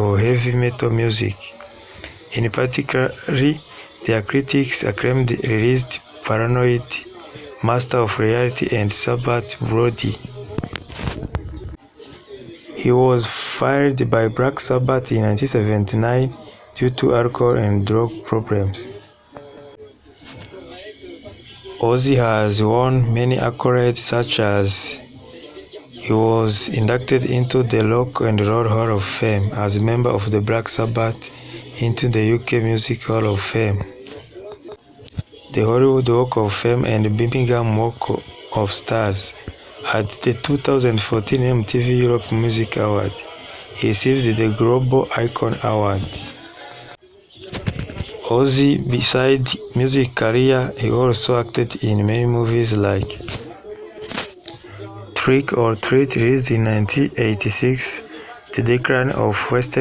or heavy metal music. In particular, their critics acclaimed released Paranoid, Master of Reality, and Sabbath Bloody. He was fired by Black Sabbath in 1979 due to alcohol and drug problems. Ozzy has won many accolades, such as he was inducted into the Rock and Roll Hall of Fame as a member of the Black Sabbath, into the UK Music Hall of Fame, the Hollywood Walk of Fame, and Birmingham Walk of Stars. At the 2014 MTV Europe Music Award, he received the Global Icon Award. Ozzy, besides music career, he also acted in many movies like Trick or Treat, released in 1986, The Decline of Western